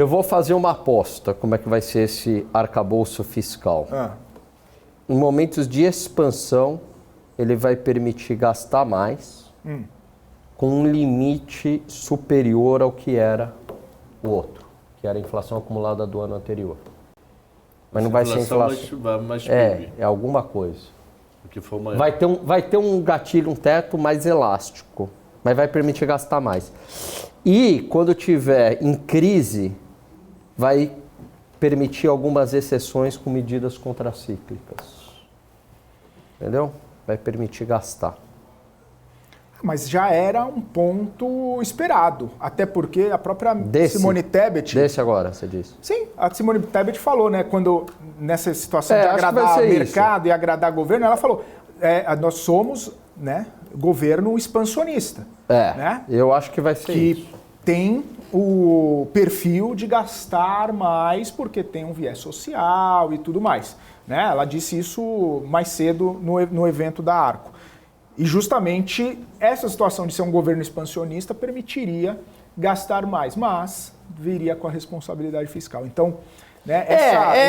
Eu vou fazer uma aposta, como é que vai ser esse arcabouço fiscal. Em momentos de expansão, ele vai permitir gastar mais, com um limite superior ao que era o outro, que era a inflação acumulada do ano anterior. Mas não vai ser inflação. É alguma coisa. Que for maior. Vai ter um gatilho, um teto mais elástico, mas vai permitir gastar mais. E quando tiver em crise, vai permitir algumas exceções com medidas contracíclicas. Entendeu? Vai permitir gastar. Mas já era um ponto esperado, até porque a própria Simone Tebet... Desse agora, você disse. Sim, a Simone Tebet falou, né, quando nessa situação de agradar mercado e agradar governo, ela falou, nós somos, né, governo expansionista. Né? Eu acho que vai ser isso. Que tem o perfil de gastar mais porque tem um viés social e tudo mais. Né? Ela disse isso mais cedo no evento da Arco. E justamente essa situação de ser um governo expansionista permitiria gastar mais, mas viria com a responsabilidade fiscal. Então, né,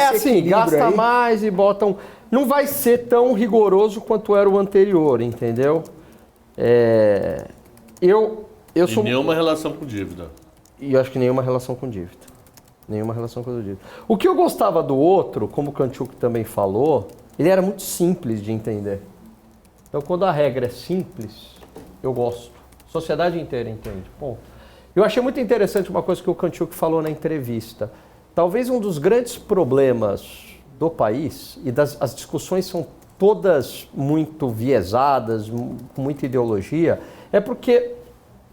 assim, gasta aí... mais e botam... Não vai ser tão rigoroso quanto era o anterior, entendeu? Nenhuma relação com dívida. E eu acho que nenhuma relação com dívida. Nenhuma relação com dívida. O que eu gostava do outro, como o Kantchuk também falou, ele era muito simples de entender. Então, quando a regra é simples, eu gosto. A sociedade inteira entende. Bom, eu achei muito interessante uma coisa que o Kantchuk falou na entrevista. Talvez um dos grandes problemas do país, e as discussões são todas muito viesadas, com muita ideologia, é porque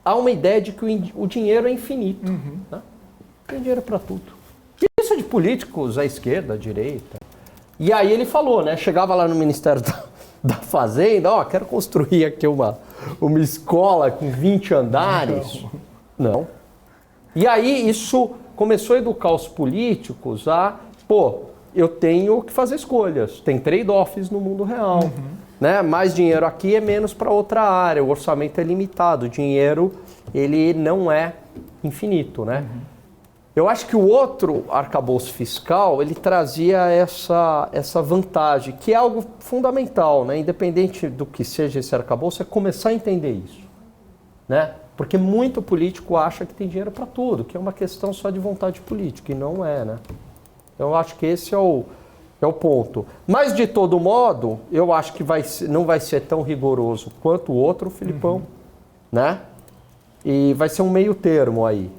há uma ideia de que o dinheiro é infinito. Né? Tem dinheiro para tudo. Isso é de políticos à esquerda, à direita. E aí ele falou, né? Chegava lá no Ministério da Fazenda, quero construir aqui uma escola com 20 andares. Não. E aí isso começou a educar os políticos eu tenho que fazer escolhas. Tem trade-offs no mundo real. Né? Mais dinheiro aqui é menos para outra área, o orçamento é limitado, o dinheiro ele não é infinito. Né? Eu acho que o outro arcabouço fiscal, ele trazia essa vantagem, que é algo fundamental, né? Independente do que seja esse arcabouço, é começar a entender isso. Né? Porque muito político acha que tem dinheiro para tudo, que é uma questão só de vontade política, e não é. Né? Então eu acho que esse é o ponto. Mas, de todo modo, eu acho que não vai ser tão rigoroso quanto o outro, Filipão. Né? E vai ser um meio termo aí.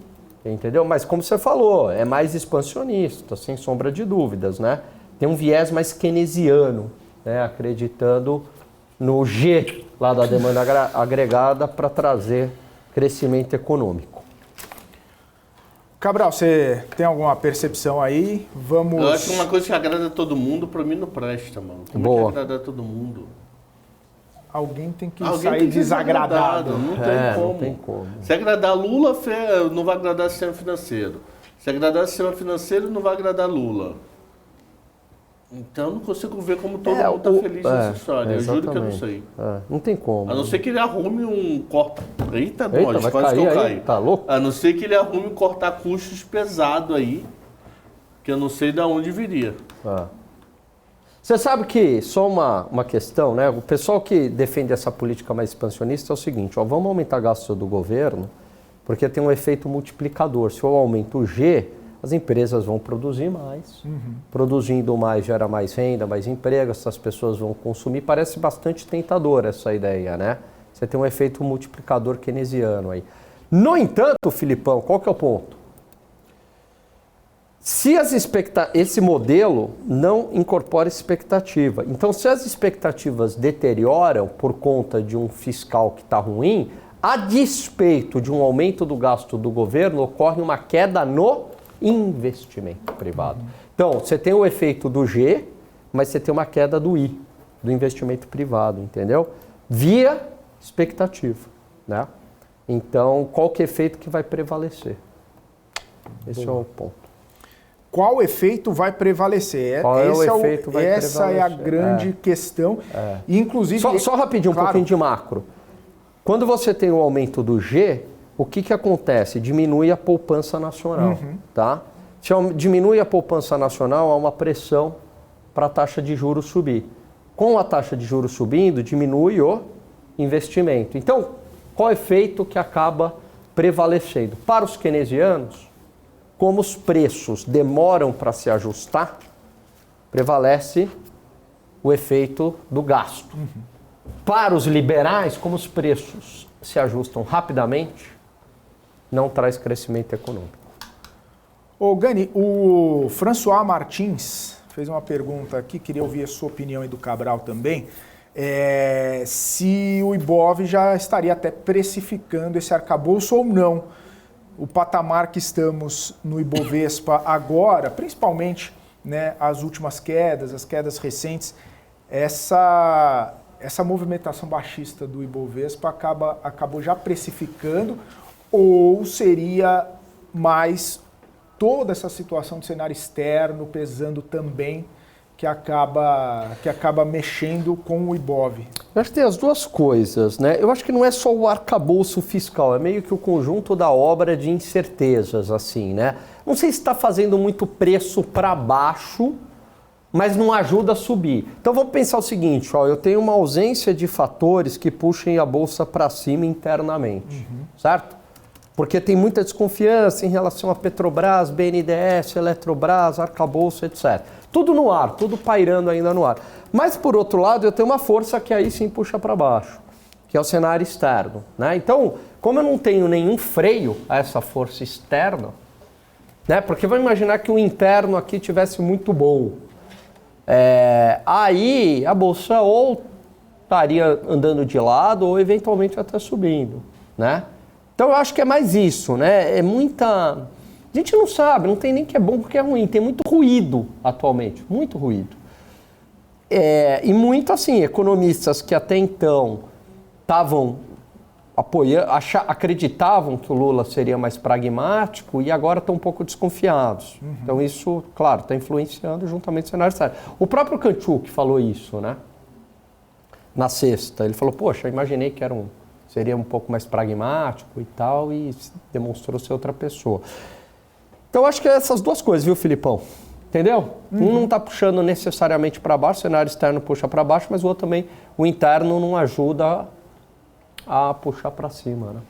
Entendeu? Mas como você falou, é mais expansionista, sem sombra de dúvidas, né? Tem um viés mais keynesiano, né? Acreditando no G lá da demanda agregada para trazer crescimento econômico. Cabral, você tem alguma percepção aí? Vamos... Eu acho que uma coisa que agrada a todo mundo, para mim não presta, mano. Como é que agrada a todo mundo? Alguém tem que sair desagradado. Não tem como. Não. Se agradar Lula, não vai agradar o sistema financeiro. Se agradar o sistema financeiro, não vai agradar Lula. Então, não consigo ver como todo mundo está feliz nessa história. Eu juro que eu não sei. Não tem como. A não ser que ele arrume um corta... Eita, nós, quase que eu caí. Tá louco? A não ser que ele arrume um corta-custos pesado aí, que eu não sei de onde viria. Você sabe que, só uma questão, né? O pessoal que defende essa política mais expansionista é o seguinte, vamos aumentar gasto do governo, porque tem um efeito multiplicador. Se eu aumento o G, as empresas vão produzir mais. Produzindo mais gera mais renda, mais emprego, essas pessoas vão consumir. Parece bastante tentador essa ideia, né? Você tem um efeito multiplicador keynesiano aí. No entanto, Filipão, qual que é o ponto? Se esse modelo não incorpora expectativa. Então, se as expectativas deterioram por conta de um fiscal que está ruim, a despeito de um aumento do gasto do governo, ocorre uma queda no investimento privado. Então, você tem o efeito do G, mas você tem uma queda do I, do investimento privado, entendeu? Via expectativa, né? Então, qual que é o efeito que vai prevalecer? Esse é o ponto. Qual efeito vai prevalecer? Essa é a grande questão. E, inclusive... Só rapidinho, um pouquinho de macro. Quando você tem o aumento do G, o que acontece? Diminui a poupança nacional, tá? Se diminui a poupança nacional, há uma pressão para a taxa de juros subir. Com a taxa de juros subindo, diminui o investimento. Então, qual é o efeito que acaba prevalecendo? Para os keynesianos, como os preços demoram para se ajustar, prevalece o efeito do gasto. Para os liberais, como os preços se ajustam rapidamente, não traz crescimento econômico. Ô Gani, o François Martins fez uma pergunta aqui, queria ouvir a sua opinião e do Cabral também, se o Ibov já estaria até precificando esse arcabouço ou não. O patamar que estamos no Ibovespa agora, principalmente, né, as últimas quedas, as quedas recentes, essa movimentação baixista do Ibovespa acabou já precificando, ou seria mais toda essa situação de cenário externo pesando também que acaba mexendo com o Ibov? Eu acho que tem as duas coisas, né? Eu acho que não é só o arcabouço fiscal, é meio que o conjunto da obra de incertezas, assim, né? Não sei se está fazendo muito preço para baixo, mas não ajuda a subir. Então vamos pensar o seguinte, ó, eu tenho uma ausência de fatores que puxem a bolsa para cima internamente, certo? Porque tem muita desconfiança em relação a Petrobras, BNDES, Eletrobras, arcabouço, etc. Tudo no ar, tudo pairando ainda no ar. Mas, por outro lado, eu tenho uma força que aí sim puxa para baixo, que é o cenário externo, né? Então, como eu não tenho nenhum freio a essa força externa, né? Porque vamos imaginar que o interno aqui tivesse muito bom. Aí a bolsa ou estaria andando de lado ou eventualmente até subindo, né? Então eu acho que é mais isso, né? É muita... A gente não sabe, não tem nem que é bom porque é ruim. Tem muito ruído atualmente, muito ruído. E muito assim, economistas que até então estavam apoiando, acreditavam que o Lula seria mais pragmático e agora estão um pouco desconfiados. Então isso, claro, está influenciando juntamente o cenário externo. O próprio Kanchuk falou isso, né? Na sexta, ele falou, poxa, imaginei que seria um pouco mais pragmático e tal, e demonstrou ser outra pessoa. Então, acho que é essas duas coisas, viu, Filipão? Entendeu? Um não está puxando necessariamente para baixo, o cenário externo puxa para baixo, mas o outro também, o interno não ajuda a puxar para cima, né?